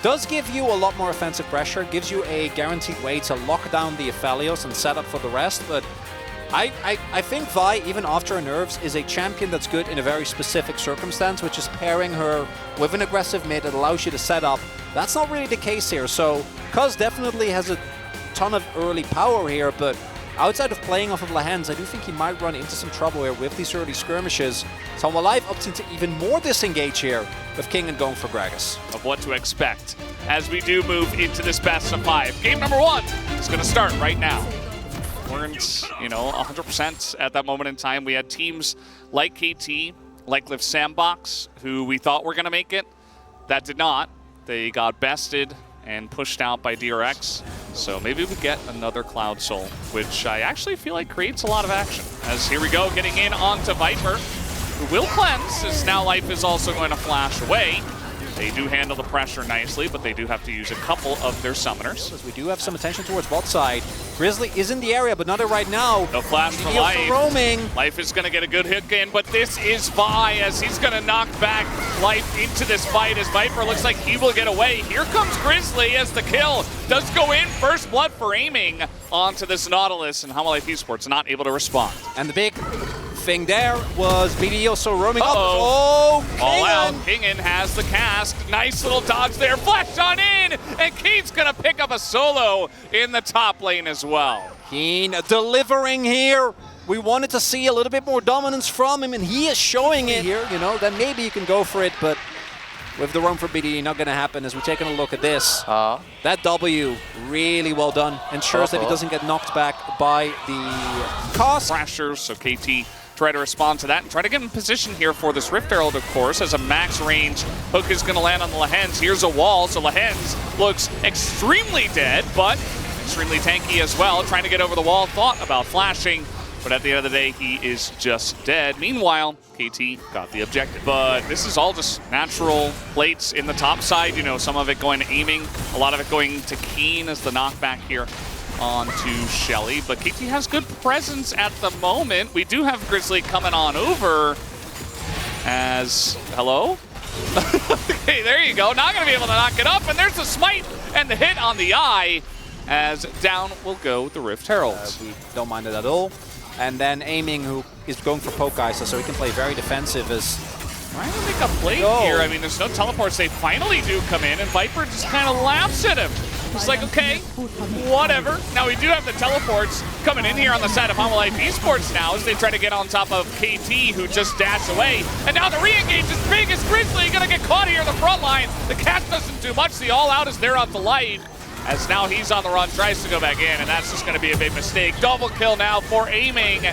Does give you a lot more offensive pressure, gives you a guaranteed way to lock down the Aphelios and set up for the rest, but I think Vi, even after her nerfs, is a champion that's good in a very specific circumstance, which is pairing her with an aggressive mid that allows you to set up. That's not really the case here, so Cuz definitely has a ton of early power here, but outside of playing off of Lahens, I do think he might run into some trouble here with these early skirmishes. So Alive opting to even more disengage here with King and going for Gragas. Of what to expect as we do move into this best of 5. Game number 1 is going to start right now. Weren't, 100% at that moment in time. We had teams like KT, like Liv Sandbox, who we thought were going to make it. That did not. They got bested and pushed out by DRX. So maybe we get another Cloud Soul, which I actually feel like creates a lot of action. As here we go, getting in onto Viper, who will cleanse, as now Life is also going to flash away. They do handle the pressure nicely, but they do have to use a couple of their summoners. As we do have some attention towards bot side. Grizzly is in the area, but not right now. No flash for Life. Roaming. Life is going to get a good hit in, but this is Vi, as he's going to knock back Life into this fight, as Viper looks like he will get away. Here comes Grizzly as the kill does go in. First blood for aiming onto this Nautilus, and Life Esports not able to respond. And the big thing there was BD also roaming up. All out. Kingen has the cast. Nice little dodge there. Flash on in. And Keen's going to pick up a solo in the top lane as well. Keen delivering here. We wanted to see a little bit more dominance from him, and he is showing it here. Then maybe you can go for it, but with the roam for BD, not going to happen. As we're taking a look at this. That W, really well done. Ensures that he doesn't get knocked back by the cost. Crashers, so KT try to respond to that and try to get in position here for this Rift Herald, of course, as a max range hook is going to land on the Lahens. Here's a wall, so Lahens looks extremely dead, but extremely tanky as well. Trying to get over the wall, thought about flashing, but at the end of the day, he is just dead. Meanwhile, KT got the objective. But this is all just natural plates in the top side. Some of it going to aiming, a lot of it going to Keen as the knockback here onto HLE, but KT has good presence at the moment. We do have Grizzly coming on over as, hello? Okay, there you go. Not going to be able to knock it up, and there's the smite and the hit on the eye, as down will go the Rift Heralds. We don't mind it at all. And then aiming, who is going for poke Isa, so he can play very defensive as trying to make a play here. I mean, there's no teleports. They finally do come in, and Viper just kind of laughs at him. It's like, okay, whatever. Now we do have the teleports coming in here on the side of Life Esports now as they try to get on top of KT, who just dashed away. And now the re-engage is big as Grizzly going to get caught here in the front line. The catch doesn't do much. The all-out is there off the light, as now he's on the run, tries to go back in, and that's just going to be a big mistake. Double kill now for aiming,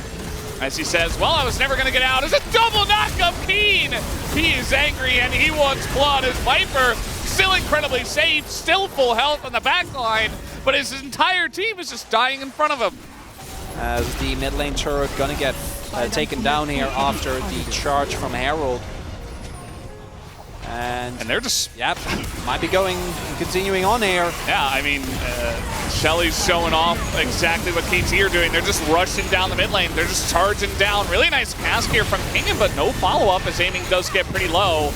as he says, well, I was never going to get out. It's a double knock of Keen. He is angry, and he wants blood as Viper, still incredibly safe, still full health on the back line, but his entire team is just dying in front of him. As the mid lane turret going to get taken down here after the charge from Herald. And they're just... Yep, might be continuing on here. Yeah, I mean, Shelly's showing off exactly what KT are doing. They're just rushing down the mid lane. They're just charging down. Really nice cast here from Kingen, but no follow-up as aiming does get pretty low.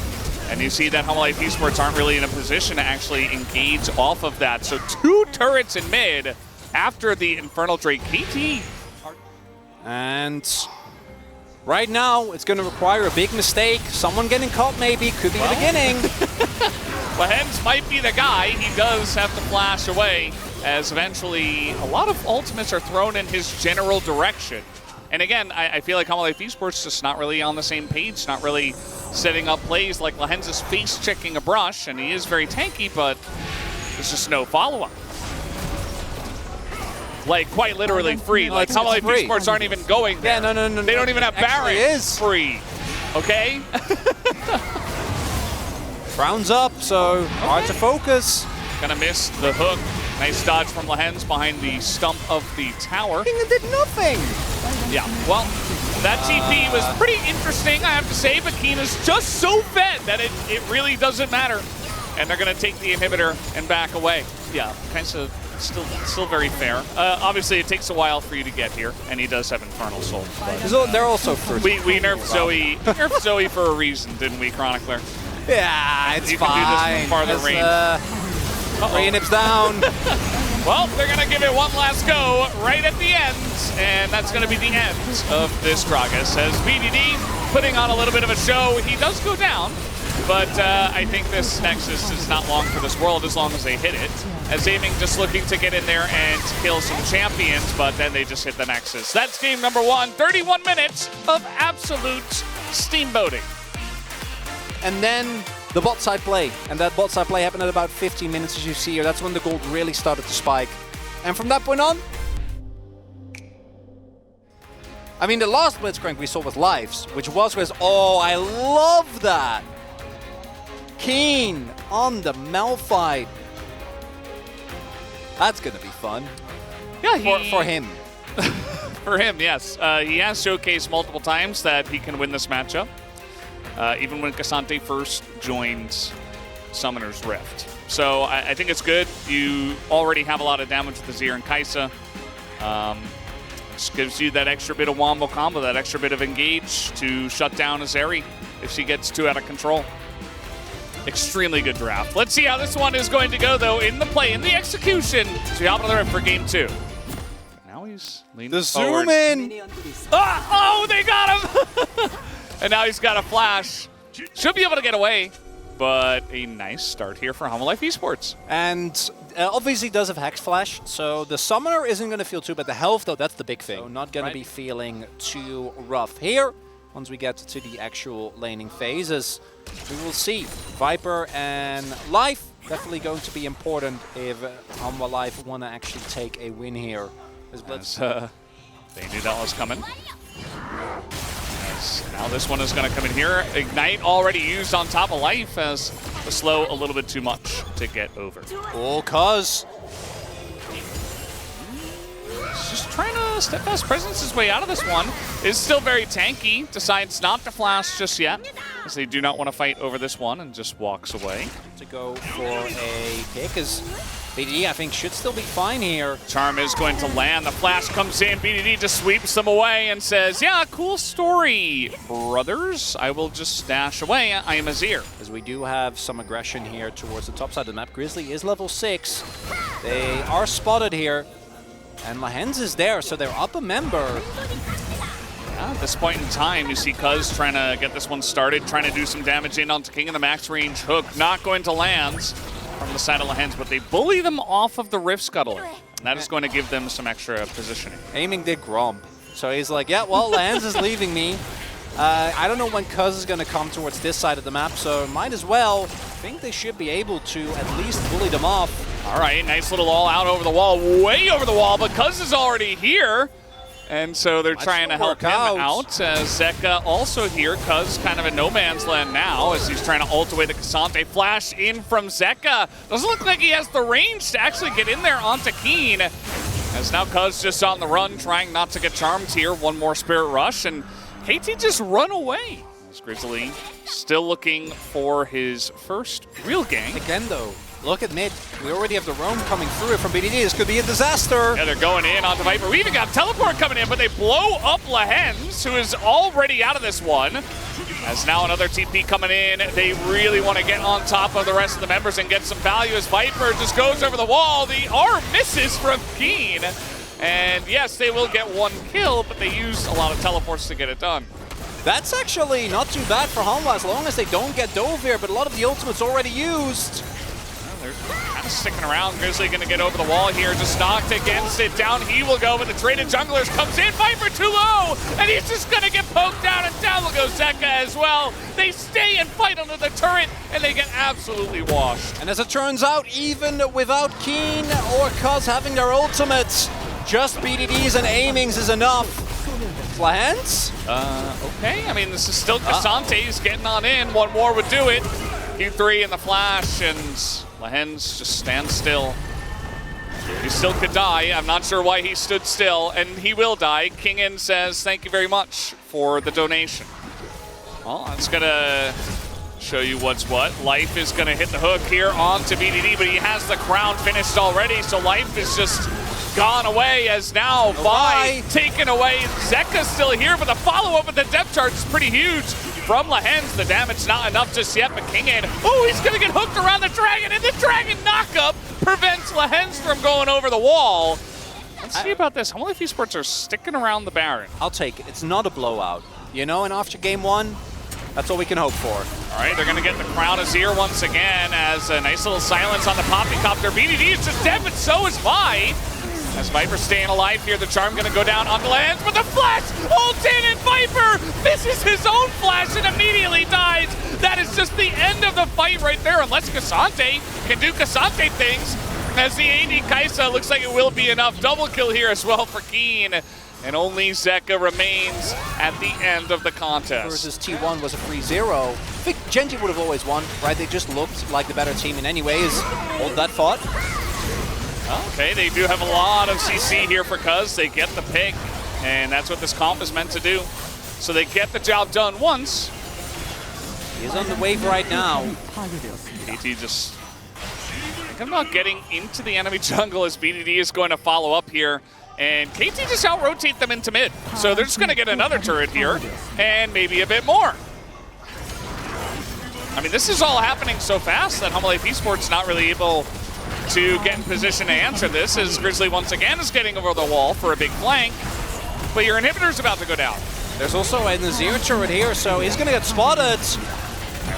And you see that Life Esports aren't really in a position to actually engage off of that. So 2 turrets in mid after the Infernal Drake. KT. And right now, it's going to require a big mistake. Someone getting caught maybe. Could be the beginning. Lahens might be the guy. He does have to flash away, as eventually a lot of ultimates are thrown in his general direction. And again, I feel like Life Esports just not really on the same page, not really setting up plays. Like Lahens is face-checking a brush, and he is very tanky, but there's just no follow-up. Like, quite literally free. Like, Life Esports aren't even going there. Yeah, no. They don't even have Baron. Is free. Okay? Rounds up, so hard to focus. Gonna miss the hook. Nice dodge from Lahens behind the stump of the tower. Kingen did nothing. Yeah, well, that TP was pretty interesting, I have to say, but Keen is just so fed that it really doesn't matter. And they're gonna take the inhibitor and back away. Yeah, kind of still very fair. Obviously, it takes a while for you to get here, and he does have Infernal Soul. But, they're also first. We nerfed Zoe. Nerfed Zoe for a reason, didn't we, Chronicler? Yeah, it's you fine. can do this from farther range. Nips down. Well, they're going to give it one last go right at the end, and that's going to be the end of this Gragas. As BDD putting on a little bit of a show, he does go down, but I think this Nexus is not long for this world as long as they hit it. As Aiming just looking to get in there and kill some champions, but then they just hit the Nexus. That's game number 1, 31 minutes of absolute steamboating. And then the bot side play, and that bot side play happened at about 15 minutes, as you see here. That's when the gold really started to spike. And from that point on, I mean, the last Blitzcrank we saw was Lives, which was, oh, I love that. Keen on the Malphite. That's gonna be fun. Yeah, for him. For him, yes. He has showcased multiple times that he can win this matchup. Even when Cassante first joined Summoner's Rift. So I think it's good. You already have a lot of damage with the Azir and Kai'Sa. Just gives you that extra bit of wombo combo, that extra bit of engage to shut down Azeri if she gets too out of control. Extremely good draft. Let's see how this one is going to go, though, in the play, in the execution. So we hop on the Rift for game 2. Now he's leaning forward. Zoom in! Oh, they got him! And now he's got a flash. Should be able to get away, but a nice start here for Humble Life Esports. And obviously does have Hex Flash, so the Summoner isn't going to feel too bad. The health, though, that's the big thing. So not going to be feeling too rough here. Once we get to the actual laning phases, we will see. Viper and Life definitely going to be important if Humble Life want to actually take a win here. As they knew that was coming. Now this one is going to come in here. Ignite already used on top of Life as the slow a little bit too much to get over. Oh, Cuz. He's just trying to steadfast presence his way out of this one. Is still very tanky. Decides not to flash just yet, as they do not want to fight over this one and just walks away. To go for a pick as BDD, I think, should still be fine here. Charm is going to land. The flash comes in. BDD just sweeps them away and says, yeah, cool story, brothers. I will just dash away. I am Azir. As we do have some aggression here towards the top side of the map. Grizzly is level 6. They are spotted here. And Lahens is there, so they're up a member. Yeah, at this point in time, you see Cuz trying to get this one started, trying to do some damage in onto King, and the max range hook not going to land from the side of Lahens, but they bully them off of the Rift Scuttle. And that is going to give them some extra positioning. Aiming did Gromp. So he's like, yeah, well, Lahens is leaving me. I don't know when Cuz is going to come towards this side of the map, so might as well. I think they should be able to at least bully them off. All right, nice little all out over the wall, way over the wall, but Cuz is already here. And so they're trying to help him out. Zeka also here. Cuz kind of in no man's land now as he's trying to ult away the Cassante. Flash in from Zeka. Doesn't look like he has the range to actually get in there onto Keen. As now Cuz just on the run, trying not to get charmed here. One more Spirit Rush, and KT just run away. As Grizzly still looking for his first real gang. Again, though, look at mid. We already have the roam coming through it from BDD. This could be a disaster. Yeah, they're going in onto Viper. We even got teleport coming in, but they blow up Lahens, who is already out of this one. As now another TP coming in. They really want to get on top of the rest of the members and get some value as Viper just goes over the wall. The R misses from Keen. And yes, they will get one kill, but they use a lot of teleports to get it done. That's actually not too bad for Hanwha as long as they don't get dove here, but a lot of the ultimates already used. Well, they're kind of sticking around. Grizzly going to get over the wall here, just knocked against it. Down he will go, but the traded junglers comes in. Viper too low, and he's just going to get poked down, and down will go Zeka as well. They stay and fight under the turret, and they get absolutely washed. And as it turns out, even without Keen or Cuz having their ultimates, just BDDs and aimings is enough. Lahens? Okay, I mean, this is still Cassante. He's getting on in. One more would do it. Q3 in the flash, and Lahens just stands still. He still could die. I'm not sure why he stood still, and he will die. Kingin says, thank you very much for the donation. Well, that's going to show you what's what. Life is going to hit the hook here onto BDD, but he has the crown finished already, so Life is just gone away as now Vi taken away. Zeka's still here, but the follow-up with the depth charge is pretty huge from Lahens. The damage not enough just yet, but Kingin, oh, he's going to get hooked around the dragon, and the dragon knock-up prevents Lehens from going over the wall. Let's see about this. HLE Esports are sticking around the Baron. I'll take it. It's not a blowout. You know, and after game one, that's all we can hope for. All right, they're going to get the Crown Azir once again as a nice little silence on the Poppycopter. BDD is just dead, but so is Vi. As Viper staying alive here, the Charm going to go down on the lands, but the flash holds in, and Viper misses his own flash and immediately dies. That is just the end of the fight right there, unless Cassante can do Cassante things. As the AD Kaisa looks like it will be enough. Double kill here as well for Keen. And only Zeka remains at the end of the contest. Versus T1 was a 3-0. I think Genji would have always won, right? They just looked like the better team in any ways. Hold that thought. Okay, they do have a lot of CC here for Cuz. They get the pick, and that's what this comp is meant to do. So they get the job done once. He's on the wave right now. KT just thinking about getting into the enemy jungle as BDD is going to follow up here. And KT just out-rotate them into mid. So they're just going to get another turret here, and maybe a bit more. I mean, this is all happening so fast that HLE Esports not really able to get in position to answer this, as Grizzly once again is getting over the wall for a big flank. But your inhibitor's about to go down. There's also an Azir turret here, so he's going to get spotted.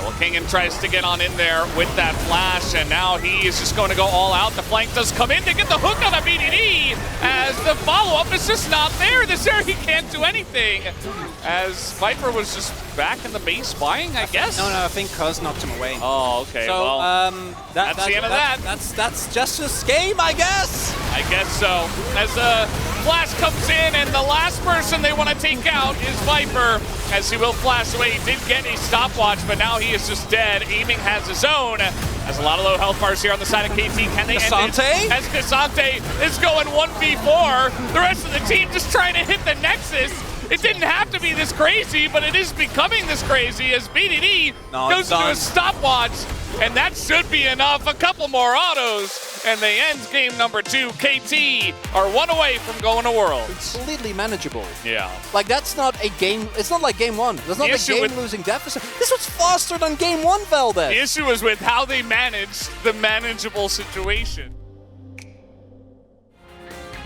Well, Kingen tries to get on in there with that flash, and now he is just going to go all out. The flank does come in to get the hook on a BDD, as the follow-up is just not there. This area he can't do anything, as Viper was just back in the base buying, I guess. No, I think Cuz knocked him away. Oh, okay. So, well, that's the end of that. That's just this game, I guess. I guess so. As the flash comes in, and the last person they want to take out is Viper, as he will flash away. He did get a stopwatch, but now he is just dead. Aiming has his own. Has a lot of low health bars here on the side of KT. Can they end it? As Cassante is going 1v4. The rest of the team just trying to hit the Nexus. It didn't have to be this crazy, but it is becoming this crazy as BDD goes into a stopwatch, and that should be enough. A couple more autos, and they end game number 2. KT are one away from going to Worlds. Completely manageable. Yeah. Like, that's not a game. It's not like game 1. That's not a game-losing deficit. This was faster than game 1, Valdez. The issue is with how they managed the manageable situation.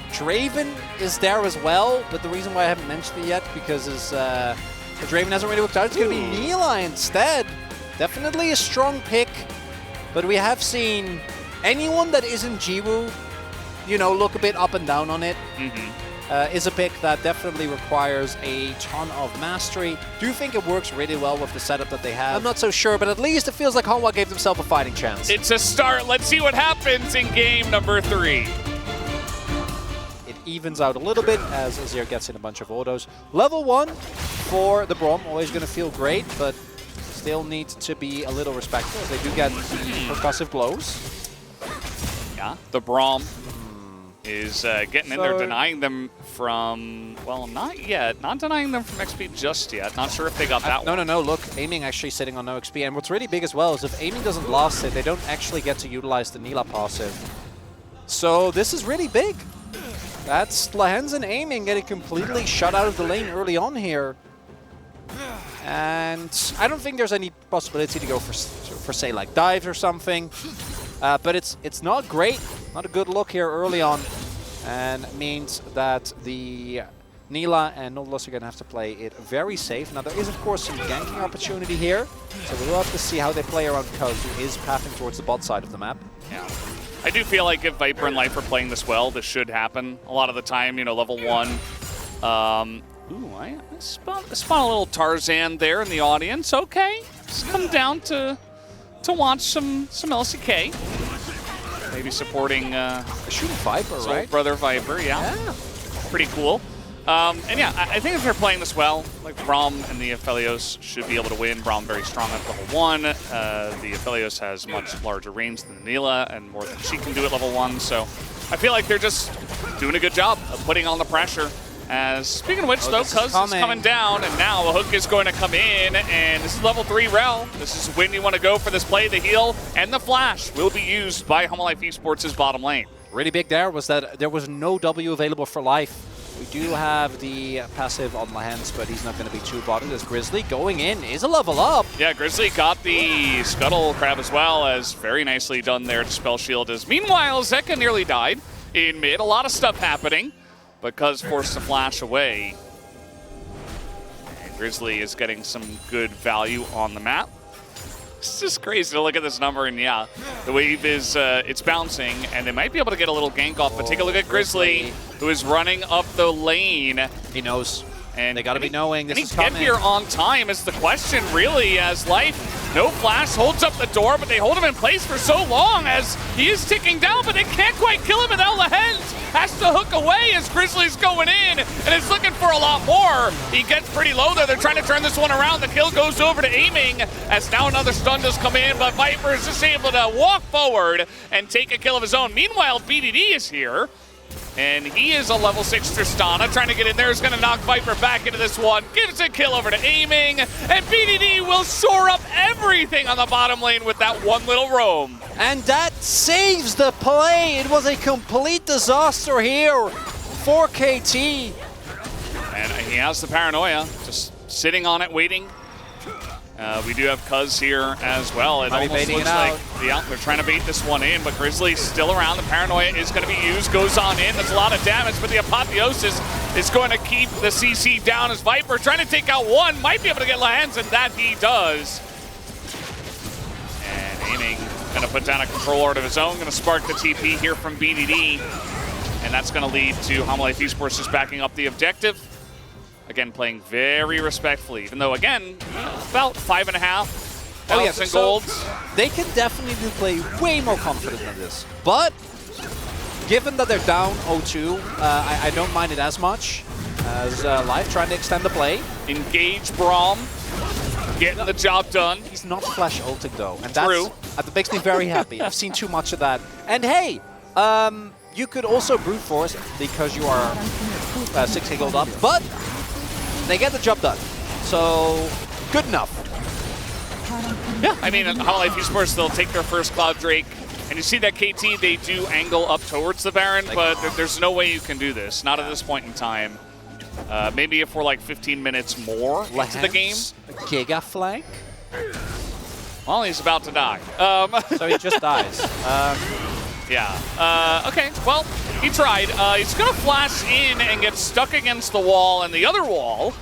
Draven is there as well, but the reason why I haven't mentioned it yet, because the Draven hasn't really worked out. It's going to be Nila instead. Definitely a strong pick, but we have seen anyone that isn't Jiwoo, you know, look a bit up and down on it. Is a pick that definitely requires a ton of mastery. Do think it works really well with the setup that they have. I'm not so sure, but at least it feels like Hanwha gave themselves a fighting chance. It's a start. Let's see what happens in game number 3. Evens out a little bit as Azir gets in a bunch of autos. Level 1 for the Braum, always going to feel great, but still needs to be a little respectful as they do get the percussive blows. Yeah, the Braum is getting in there, denying them from, well, not yet. Not denying them from XP just yet. Not sure if they got that one. No, look, Aiming actually sitting on no XP. And what's really big as well is if Aiming doesn't last it, they don't actually get to utilize the Nila passive. So this is really big. That's Lehens and Aiming getting completely shut out of the lane early on here. And I don't think there's any possibility to go for say, like dives or something. But it's not great. Not a good look here early on. And it means that the Nila and Nautilus are going to have to play it very safe. Now, there is, of course, some ganking opportunity here. So we'll have to see how they play around Cuz, who is pathing towards the bot side of the map. Yeah. I do feel like if Viper and Life are playing this well, this should happen. A lot of the time, you know, level 1. I spot a little Tarzan there in the audience. Okay, just come down to watch some LCK. Maybe supporting shooting Viper, right? Brother Viper, yeah. Pretty cool. And yeah, I think if they're playing this well, like Braum and the Aphelios should be able to win. Braum very strong at level 1. The Aphelios has much larger range than the Nila and more than she can do at level 1. So I feel like they're just doing a good job of putting on the pressure. As speaking of which, though, Cuz is coming down, and now a hook is going to come in, and this is level 3 Rel. This is when you want to go for this play. The heal and the flash will be used by HLE Esports' bottom lane. Really big there was that there was no W available for Life. We do have the passive on Lahens, but he's not going to be too bothered as Grizzly going in is a level up. Yeah, Grizzly got the Scuttle Crab as well, as very nicely done there to spell shield. As meanwhile, Zeka nearly died in mid. A lot of stuff happening, but Cuz forced to flash away. And Grizzly is getting some good value on the map. It's just crazy to look at this number, and yeah, the wave is it's bouncing, and they might be able to get a little gank off, but take a look at Grizzly, who is running up the lane. He knows. And they got to be knowing this is coming. Can he get here on time is the question, really, as Life, no flash, holds up the door, but they hold him in place for so long as he is ticking down, but they can't quite kill him, and now Lahens has to hook away as Grizzly's going in, and is looking for a lot more. He gets pretty low there. They're trying to turn this one around. The kill goes over to Aiming, as now another stun does come in, but Viper is just able to walk forward and take a kill of his own. Meanwhile, BDD is here. And he is a level 6 Tristana, trying to get in there, is going to knock Viper back into this one, gives a kill over to Aiming, and BDD will shore up everything on the bottom lane with that one little roam. And that saves the play. It was a complete disaster here for KT. And he has the paranoia, just sitting on it, waiting. We do have Cuz here as well. It almost looks like they're trying to bait this one in, but Grizzly's still around. The paranoia is going to be used, goes on in. That's a lot of damage, but the apotheosis is going to keep the CC down as Viper trying to take out one. Might be able to get Lahens, and that he does. And Aiming going to put down a control orb of his own, going to spark the TP here from BDD. And that's going to lead to Homalife Esports just backing up the objective. Again, playing very respectfully, even though, again, about 5.5 in golds. They can definitely play way more confident than this. But given that they're down 0-2, I don't mind it as much as Life trying to extend the play. Engage Braum, getting the job done. He's not flash ulting though, and that makes me very happy. I've seen too much of that. And hey, you could also brute force because you are 6k gold up, but they get the job done. So, good enough. Yeah, I mean, Homalife Esports, they'll take their first Cloud Drake, and you see that KT, they do angle up towards the Baron, but there's no way you can do this, not at this point in time. Maybe if we're like 15 minutes more into the game. Giga flank? Well, he's about to die. So he just dies. Yeah. Okay, well, he tried. He's going to flash in and get stuck against the wall and the other wall.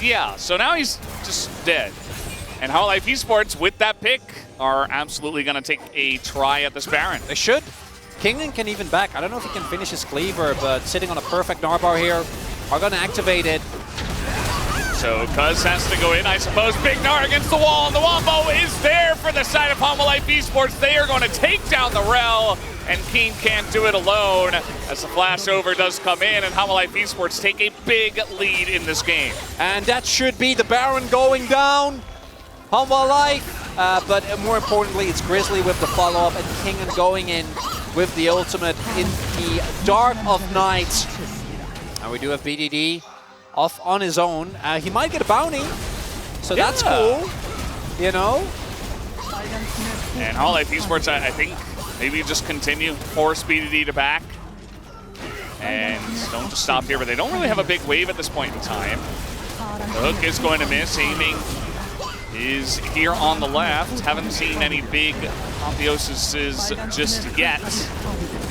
Yeah, so now he's just dead. And Homalife Esports, with that pick, are absolutely going to take a try at this Baron. They should. Kingdom can even back. I don't know if he can finish his cleaver, but sitting on a perfect Narbar here, are going to activate it. So Cuz has to go in, I suppose. Big Gnar against the wall, and the Wombo is there for the side of Homalife Esports. They are going to take down the Rel, and Keen can't do it alone as the flashover does come in, and Homalife Esports take a big lead in this game. And that should be the Baron going down. Homalife, but more importantly, it's Grizzly with the follow-up, and Kingen going in with the ultimate in the dark of night. And we do have BDD off on his own. He might get a bounty, so that's cool, you know? And Homalife Esports, I think, maybe just continue, force BDD to back. And don't just stop here, but they don't really have a big wave at this point in time. The hook is going to miss. Aiming is here on the left. Haven't seen any big apotheoses just yet.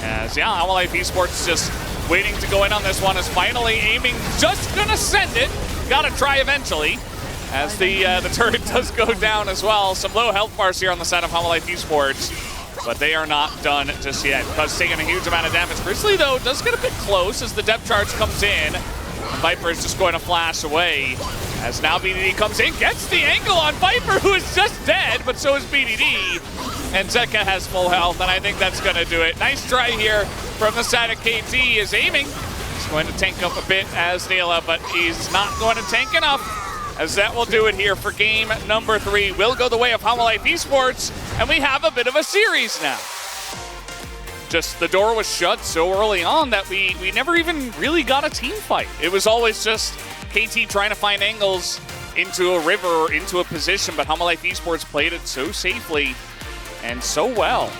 As, yeah, Homalife Esports just waiting to go in on this one, is finally Aiming, just gonna send it. Gotta try eventually, as the turret does go down as well. Some low health bars here on the side of Homalife Esports, but they are not done just yet. Cuz taking a huge amount of damage. Grizzly, though, does get a bit close as the depth charge comes in. Viper is just going to flash away, as now BDD comes in, gets the angle on Viper, who is just dead, but so is BDD. And Zeka has full health, and I think that's going to do it. Nice try here from the side of KT. Is Aiming. He's going to tank up a bit as Neela, but he's not going to tank enough, as that will do it here for game number 3. Will go the way of Homalife Esports, and we have a bit of a series now. Just the door was shut so early on that we never even really got a team fight. It was always just KT trying to find angles into a river or into a position, but Homalife Esports played it so safely and so well.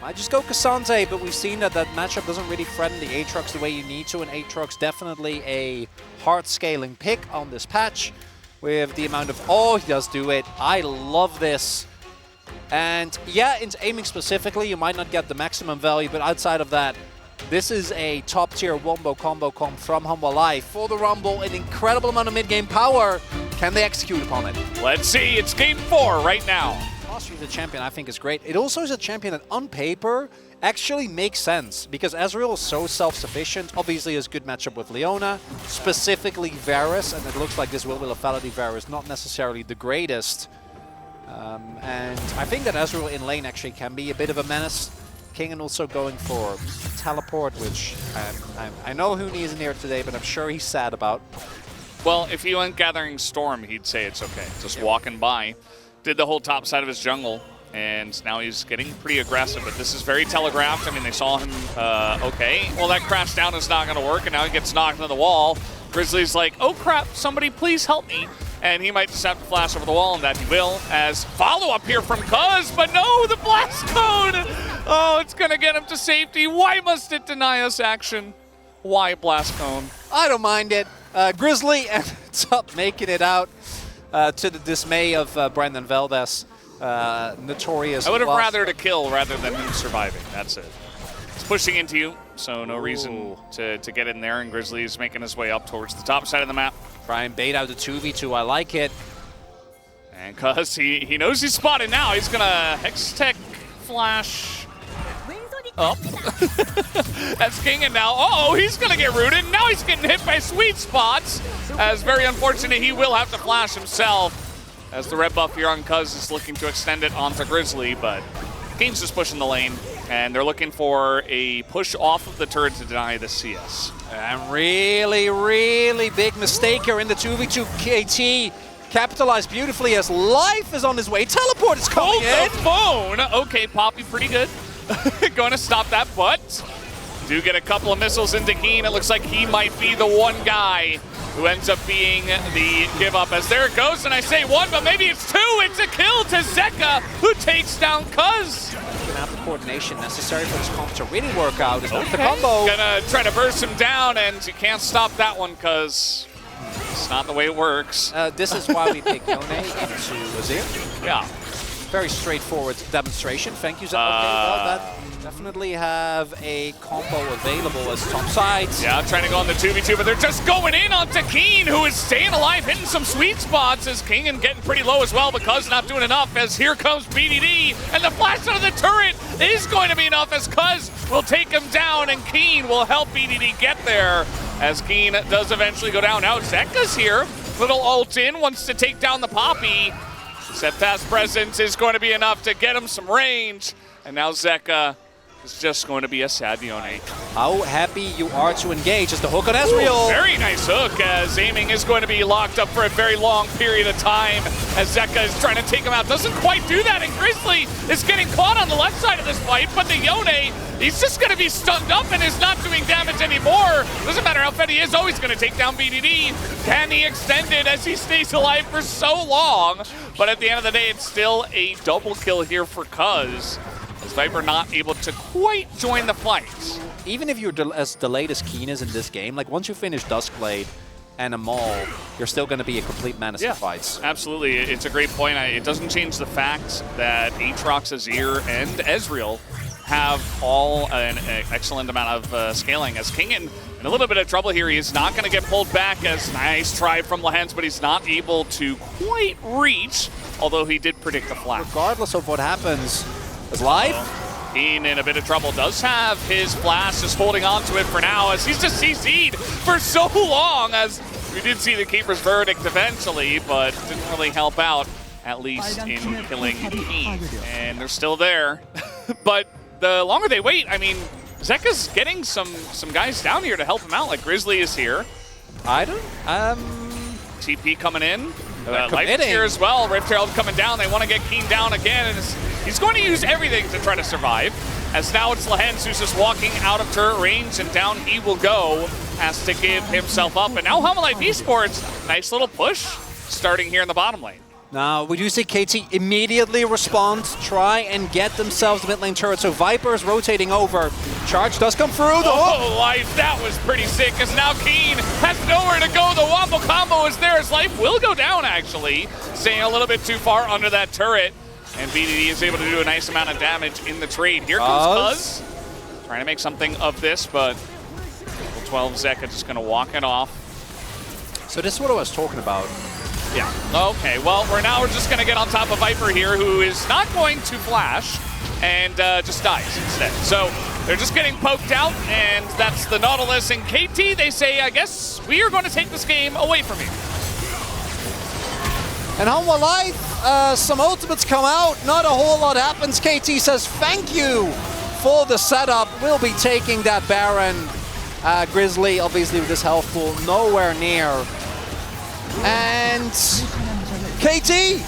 I just go Cassandre, but we've seen that that matchup doesn't really threaten the Aatrox the way you need to, and Aatrox definitely a hard scaling pick on this patch with the amount of, oh, he does do it. I love this. And yeah, in aiming specifically, you might not get the maximum value, but outside of that, this is a top-tier wombo combo comp from Humble Life. For the Rumble, an incredible amount of mid-game power. Can they execute upon it? Let's see, it's game 4 right now. Mastery the champion, I think, is great. It also is a champion that, on paper, actually makes sense, because Ezreal is so self-sufficient. Obviously, has good matchup with Leona, specifically Varus, and it looks like this Will of Lethality Varus not necessarily the greatest. And I think that Ezreal in lane actually can be a bit of a menace. King also going for teleport, which I know Huni isn't here today, but I'm sure he's sad about. Well, if he went Gathering Storm, he'd say it's okay. Just walking by. Did the whole top side of his jungle, and now he's getting pretty aggressive, but this is very telegraphed. I mean, they saw him, okay. Well, that crash down is not going to work, and now he gets knocked into the wall. Grizzly's like, oh crap, somebody please help me. And he might just have to flash over the wall, and that he will, as follow-up here from Cuz, but no, the blast cone! Oh, it's going to get him to safety. Why must it deny us action? Why blast cone? I don't mind it. Grizzly ends up making it out to the dismay of Brandon Valdez. Notorious. I would have rather to kill rather than him surviving. That's it. It's pushing into you, so no reason to get in there, and Grizzly's making his way up towards the top side of the map. Try and bait out the 2v2. I like it. And Cuz, he knows he's spotted now. He's going to Hextech Flash up. That's King, and now, uh-oh, he's going to get rooted. Now he's getting hit by sweet spots. As very unfortunate, he will have to flash himself. As the red buff here on Cuz is looking to extend it onto Grizzly, but King's just pushing the lane. And they're looking for a push off of the turret to deny the CS. And really, really big mistake here in the 2v2. KT capitalized beautifully as Life is on his way. Teleport is coming in. The phone. Okay, Poppy pretty good. Going to stop that, but do get a couple of missiles into Keen. It looks like he might be the one guy who ends up being the give up. As there it goes, and I say one, but maybe it's two. It's a kill to Zeka, who takes down Cuz. Gonna have the coordination necessary for this comp to really work out. Is not the combo. Gonna try to burst him down, and you can't stop that one, Cuz it's not the way it works. This is why we pick Yone into Azir. Yeah. Very straightforward demonstration. Thank you, Zach. Okay, well, that definitely have a combo available as top sides. Yeah, trying to go on the 2v2, but they're just going in onto Keen, who is staying alive, hitting some sweet spots as King and getting pretty low as well, because not doing enough as here comes BDD, and the flash out of the turret is going to be enough as Cuz will take him down, and Keen will help BDD get there as Keen does eventually go down. Now Zeka's here, little ult in, wants to take down the Poppy. Septas presence is going to be enough to get him some range, and now Zeka is just going to be a sad Yone. How happy you are to engage as the hook on Ezreal. Ooh, very nice hook, as aiming is going to be locked up for a very long period of time as Zeka is trying to take him out. Doesn't quite do that, and Grizzly is getting caught on the left side of this fight, but the Yone, he's just going to be stunned up and is not doing damage anymore. Doesn't matter how fed he is, always going to take down BDD. Can he extend it as he stays alive for so long? But at the end of the day, it's still a double kill here for Cuz. As Viper not able to quite join the fight. Even if you're as delayed as Keen is in this game, like once you finish Duskblade and a Maul, you're still going to be a complete menace in fights. Absolutely. It's a great point. It doesn't change the fact that Aatrox, Azir, and Ezreal have all an excellent amount of scaling. As King in a little bit of trouble here, he is not going to get pulled back. As nice try from Lehens, but he's not able to quite reach, although he did predict the flash. Regardless of what happens, as Life, Keen in a bit of trouble, does have his flash, just holding on to it for now as he's just CC'd for so long, as we did see the Keeper's verdict eventually, but didn't really help out, at least in killing Keen. And they're still there. But the longer they wait, I mean, Zeka's getting some guys down here to help him out, like Grizzly is here. TP coming in. Life is here as well. Rift Herald coming down. They want to get Keen down again, and he's going to use everything to try to survive. As now it's Lehens who's just walking out of turret range, and down he will go. Has to give himself up. And now Humble Life Esports, nice little push starting here in the bottom lane. Now, we do see KT immediately respond, try and get themselves the mid lane turret. So Viper is rotating over. Charge does come through. Oh, Life, that was pretty sick, because now Keen has nowhere to go. The wombo combo is there, as Life will go down, actually. Staying a little bit too far under that turret. And BDD is able to do a nice amount of damage in the trade. Here comes Cuz. Trying to make something of this, but 12 Zeka just going to walk it off. So this is what I was talking about. Yeah. Okay, well, we're just going to get on top of Viper here, who is not going to flash and just dies instead. So they're just getting poked out, and that's the Nautilus. And KT, they say, I guess we are going to take this game away from you. And Hanwha Life, some ultimates come out, not a whole lot happens. KT says thank you for the setup. We'll be taking that Baron. Grizzly, obviously with this health pool, nowhere near. And KT,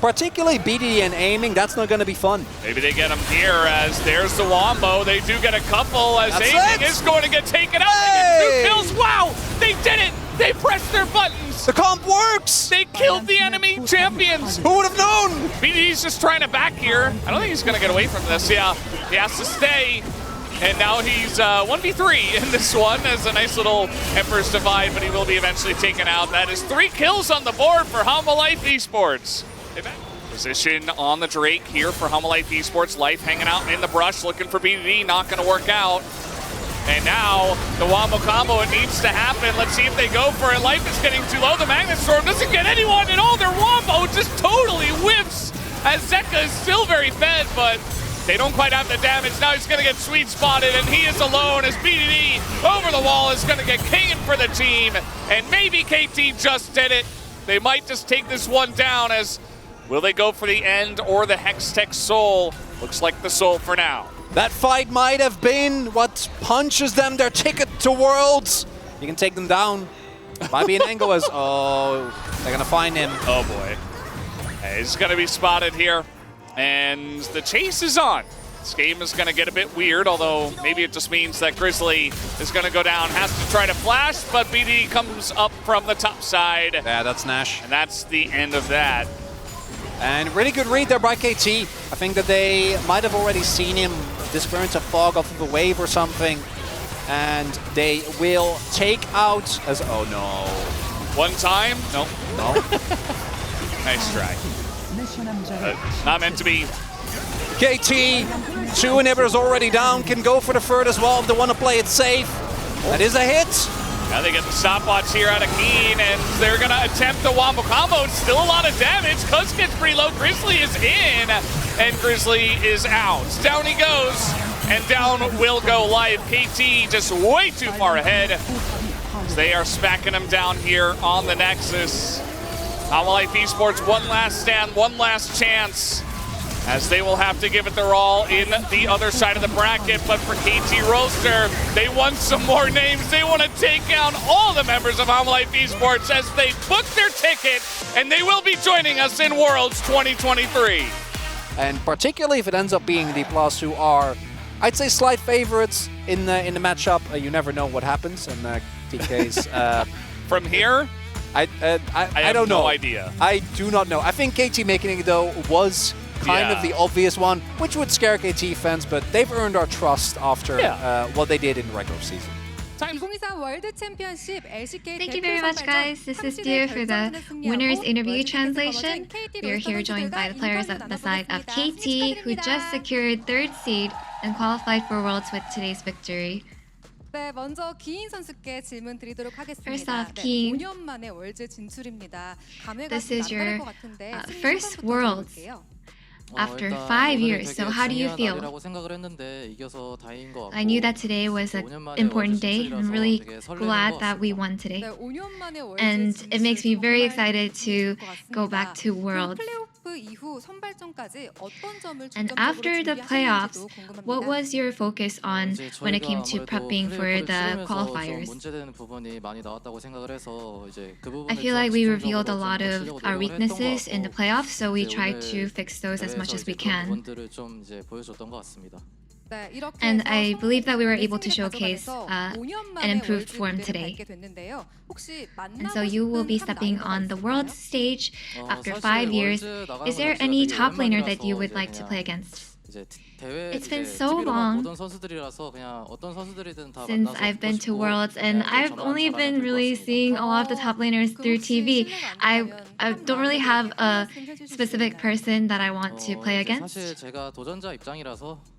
particularly BDD and aiming, that's not going to be fun. Maybe they get him here, as there's the Wombo. They do get a couple, as aiming is going to get taken out. They get 2 kills. Wow, they did it. They pressed their buttons. The comp works. They killed the enemy champions. Who would have known? BDD's just trying to back here. I don't think he's going to get away from this. Yeah, he has to stay. And now he's 1v3 in this one as a nice little Emperor's Divide, but he will be eventually taken out. That is 3 kills on the board for Hanwha Life Esports. Position on the Drake here for Hanwha Life Esports. Life hanging out in the brush, looking for BDD, not going to work out. And now the Wombo combo, it needs to happen. Let's see if they go for it. Life is getting too low. The Magnet Storm doesn't get anyone at all. Their Wombo just totally whiffs as Zeka is still very fed, but they don't quite have the damage. Now he's going to get sweet spotted, and he is alone as BDD over the wall is going to get Kane for the team. And maybe KT just did it. They might just take this one down, as will they go for the end or the Hextech Soul? Looks like the Soul for now. That fight might have been what punches them their ticket to Worlds. You can take them down. Might be an angle as, oh, they're going to find him. Oh boy. He's going to be spotted here. And the chase is on. This game is going to get a bit weird, although maybe it just means that Grizzly is going to go down, has to try to flash, but BD comes up from the top side. Yeah, that's Nash. And that's the end of that. And really good read there by KT. I think that they might have already seen him disappear into fog off of a wave or something. And they will take out as, oh no. One time? Nope. No. Nice try. Not meant to be. KT, 2 inhibitors already down, can go for the third as well if they want to play it safe. That is a hit. Now they get the stopwatch here out of Keen, and they're going to attempt the Wombo combo. It's still a lot of damage. Cuz gets pretty low. Grizzly is in, and Grizzly is out. Down he goes, and down will go Life. KT just way too far ahead. They are smacking him down here on the Nexus. Hanwha Life Esports, one last stand, one last chance, as they will have to give it their all in the other side of the bracket. But for KT Roaster, they want some more names. They want to take down all the members of Hanwha Life Esports as they book their ticket, and they will be joining us in Worlds 2023. And particularly if it ends up being the Plus, who are, I'd say, slight favorites in the matchup. You never know what happens in TK's. From here, I don't know. No idea. I do not know. I think KT making it, though, was kind of the obvious one, which would scare KT fans, but they've earned our trust after what they did in the regular season. Thank you very much, guys. This is Dio for the winner's interview translation. We are here joined by the players at the side of KT, who just secured 3rd seed and qualified for Worlds with today's victory. 먼저 기인 선수께 질문 드리도록 하겠습니다. First off, Kiin, 5년 만에 월드 진출입니다. this is your first Worlds after 5 years. So how do you feel? I knew that today was an important day. I'm really glad that we won today. And it makes me very excited to go back to Worlds. And after the playoffs, what was your focus on when it came to prepping for the qualifiers? I feel like we revealed a lot of our weaknesses in the playoffs, so we tried to fix those as much as we can. 네, 이렇게 And 해서 I believe that we were able to 승리를 showcase 가져가면서 5년 an 만에 improved 월드 form 무대를 today. 밟게 됐는데요. 혹시 And so 만나고 you will be 싶은 탑 stepping 라이너가 on the world 있을까요? stage after 사실 5 years. 월드 나가는 Is 거 there 자체가 any 되게 top laner that you 오랜만이라서 would 이제 like to 그냥 play against? 이제 대회 It's been 이제 so TV로만 long 보던 선수들이라서 그냥 어떤 선수들이든 다 since 만나서 I've 붙고 been to 싶고 Worlds, and 그냥 I've 저만 only 잘하면 been 될것 really 같습니다. seeing a lot of the top laners through TV. I don't really have a specific person that I want to play 이제 사실 against. 제가 도전자 입장이라서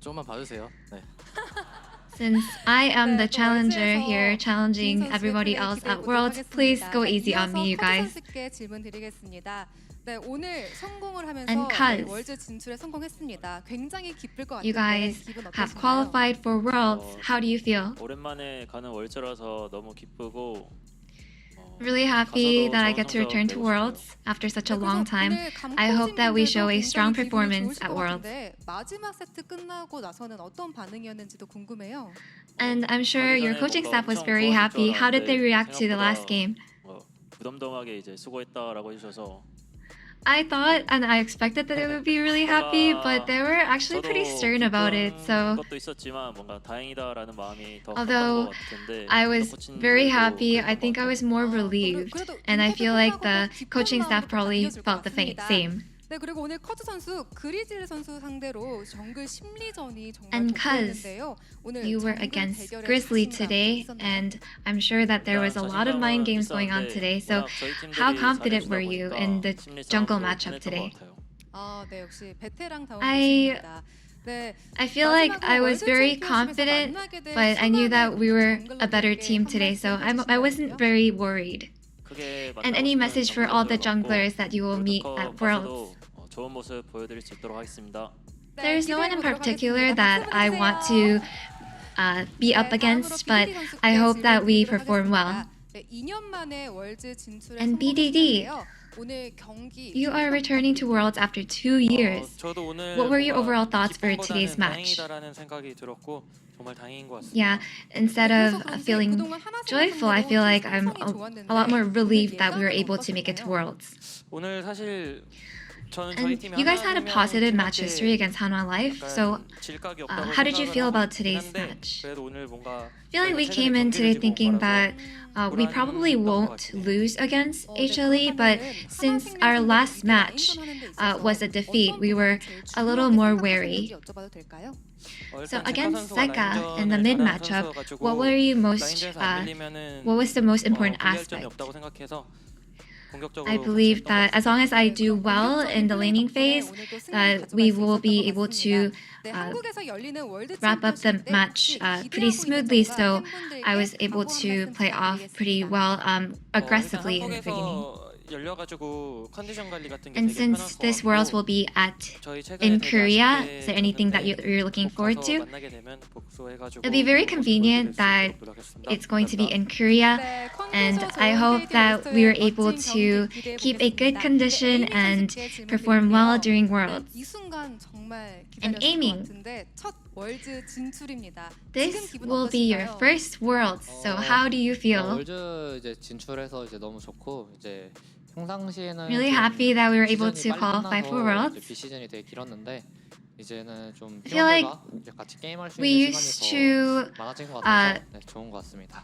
조금만 봐주세요. 네. Since I am the 네, 또 challenger 월드에서 here, challenging 김 선수의 everybody 플레이 else 기대해 at 보도록 Worlds, please 하겠습니다. go 자, easy on 이어서 me, you 커즈 guys. 선수께 질문 드리겠습니다. 네, 오늘 성공을 하면서 And Kaz, 월드 진출에 성공했습니다. 굉장히 기쁠 것 You 같은데 guys 기분 have 어떠신가요? qualified for Worlds. How do you feel? 오랜만에 가는 월드라서 너무 기쁘고 Really happy 가서도 that I 좋은 get to 성적 return to 내고 Worlds 싶어요. after such a 네, long 그래서 time. 오늘 I hope that we show a 감독님들도 strong 굉장히 기분이 performance 좋으실 at 것 Worlds. 같은데 마지막 세트 끝나고 나서는 어떤 반응이었는지도 궁금해요. And I'm sure 가기 your 전에 coaching 뭔가 staff was 엄청 very 좋아질 줄 happy. How did they 알았는데 react to the last 생각보다 game? 무덤덤하게 이제 수고했다라고 해주셔서 I thought and I expected that they would be really happy, but they were actually pretty stern about it. So 것도 있었지만 뭔가 다행이다라는 마음이 더 although 컸던 것 같은데 I was very happy, I think I was more 아, relieved. 그래도 And I 인터뷰 feel like 끝나고도 the 기쁜 coaching staff 마음으로 probably 남겨줄 것 felt the 같습니다. same. 네, 그리고 오늘 커즈 선수 그리즐 선수 상대로 정글 심리전이 정말 And Kaz, 돋보였는데요. 오늘 You were 정글 against 대결의 Grizzly 자신감 today, 있었나요? and I'm sure that there was a lot of mind games going on today. So how confident were you in the jungle matchup today? 아, 네, 역시 베테랑다운 I- 모습입니다. 네, I feel like I was very 월드 챔피언십에서 confident, 만나게 될 but I knew that we were 수많은 a better 정글러들에게 team 한 today, so 말씀 I wasn't 해주신다면요? very worried. And any message for all the junglers junglers that you will meet at Worlds? 좋은 모습 보여드릴 수 있도록 하겠습니다. There's no one in 기대해 보도록 particular 하겠습니다. that 박수 I want to 보내주세요. be up 네, against, 다음으로 but BDD 선수께 I hope that we 질문 드리도록 perform well. 하겠습니다. 네, 2년 만에 월드 진출에 And BDD, 성공했는데요. 오늘 경기 You are returning to Worlds after 2 years. 저도 오늘 What were your 뭔가 overall thoughts for 기쁨보다는 today's match? 다행이다라는 생각이 들었고 정말 다행인 것 같습니다. Yeah, instead of feeling joyful, I feel like I'm a lot more relieved that we were able to make it to Worlds. 오늘 사실 저는 저희 And 팀이 you guys had a 하나님이랑 positive match 팀한테 history against Hanwha Life, so 약간 질각이 없다고 how did you feel 생각을 about today's 하긴 한데 match? 그래도 오늘 뭔가 I feel like we 저희가 came in 최근에 today 경기를 thinking 지고 that we probably won't lose against HLE, but since our last match was a defeat, we were a little more wary. So against Seka in the mid matchup, what were you most? What was the most important aspect? I believe that as long as I do well in the laning phase, that we will be able to wrap up the match pretty smoothly. So I was able to play off pretty well aggressively in the beginning. And since this Worlds will be in Korea, is there anything that you're looking forward to? It'll be very convenient that it's going to be in Korea, and I hope that we were able to keep a good condition and perform well during Worlds. And aiming. This will be your first Worlds, so how do you feel? 월드 이제 진출해서 이제 너무 좋고 이제 평상시에는 Really 좀 happy that we were able 시즌이 to 빨리 qualify 끝나서 for Worlds. 이제 비시즌이 되게 길었는데 이제는 좀 I feel like 팀원들과 이제 같이 게임할 수 we 있는 used 시간이 to 더 많아진 것 같아서 네, 좋은 것 같습니다.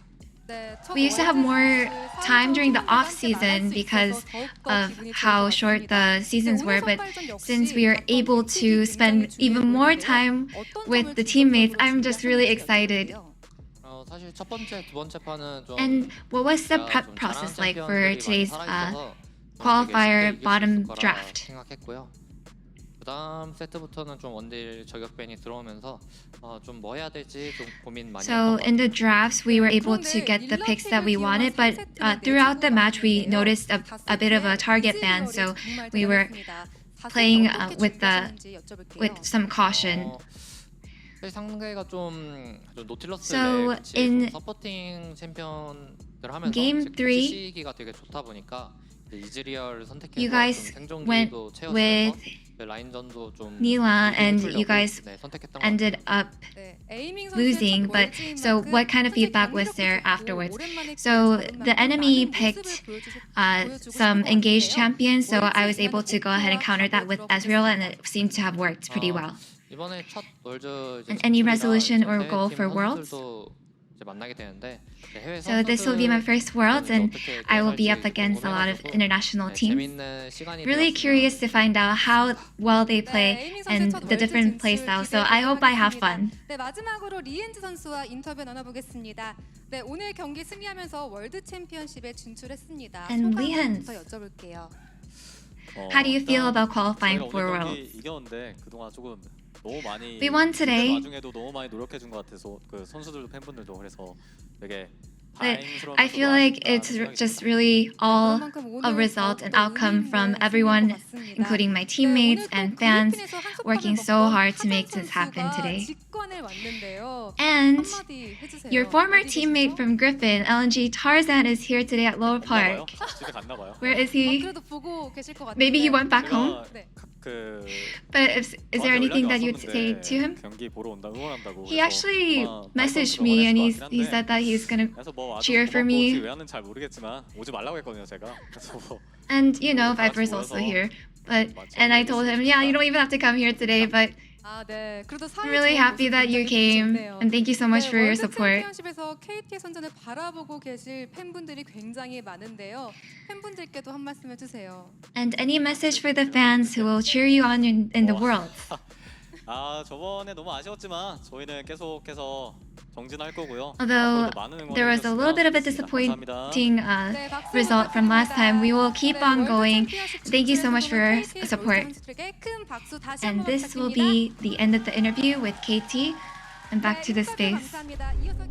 We used to have more time during the off season because of how short the seasons were, but since we are able to spend even more time with the teammates, I'm just really excited. 사실 첫 번째, 두 번째 판은 좀 And what was the prep process like for today's qualifier bottom draft? 생각했고요. 그다음 세트부터는 좀 원딜 저격밴이 들어오면서 좀 뭐 해야 될지 좀 고민 많이 So 했던 것 in the drafts, we were able to get the picks that we wanted, but throughout the match, we noticed a bit of a target ban, so we were playing with some caution. 사실 상대가 좀 노틸러스를 So 같이 in 좀 서포팅 챔피언들 하면서 Game 지금 3, 시기가 되게 좋다 보니까 이즈리얼을 선택해서 you guys 좀 went 생존기도 with 채웠으면서 라인전도 좀 Nila, and 해주려고, you guys 네, 선택했던 것 ended up losing, but so what kind of feedback was there afterwards? So the enemy picked some engaged champions, so I was able to go ahead and counter that with Ezreal, and it seemed to have worked pretty well. 이번에 첫 월드 And any resolution or goal for Worlds? 만나게 되는데 해외 So this will be my first Worlds, and I will be up against a lot of international teams. Really curious to find out how well they play and the different play styles. So I hope I have fun. 네, 마지막으로 리엔즈 선수와 인터뷰 나눠보겠습니다. 네, 오늘 경기 승리하면서 월드 챔피언십에 진출했습니다. And 소감 Leehan. 부터 여쭤볼게요. How do you feel about qualifying for 오늘 Worlds? 경기 이겼는데 그동안 조금 너무 많이 We won today. 와중에도 너무 많이 노력해 준 것 같아서 그 선수들도 팬분들도 그래서 되게 But 다행스러운 I feel like it's just really all a result and outcome from everyone, including my teammates and fans, working so hard to make this happen today. And your former teammate from Griffin, LNG Tarzan, is here today at Lower 갔나봐요. Park. 집에 갔나 봐요. Where is he? 그래도 보고 계실 것 같아요. Maybe he went back home. 그 But is there anything that you'd say to him? 경기 보러 온다 응원한다고. He actually messaged me and he said that he's gonna cheer for me. 왜 하는지 잘 모르겠지만 오지 말라고 했거든요 제가. 그래서 And you know, Viper's also here. And I told him, yeah, you don't even have to come here today, but 아, 네. 그래도 I'm really happy that you came, and thank you so much for your support. 챔피언십에서 KT 선전을 바라보고 계실 팬분들이 굉장히 많은데요. 팬분들께도 한 말씀 해주세요. And any message for the fans who will cheer you on in the world? 아 저번에 너무 아쉬웠지만 저희는 계속해서 정진할 거고요. Although there was a little bit of a disappointing result from last time, we will keep on going. Thank you so much for your support. And this will be the end of the interview with KT. And back to the space. 감사합니다. 이어서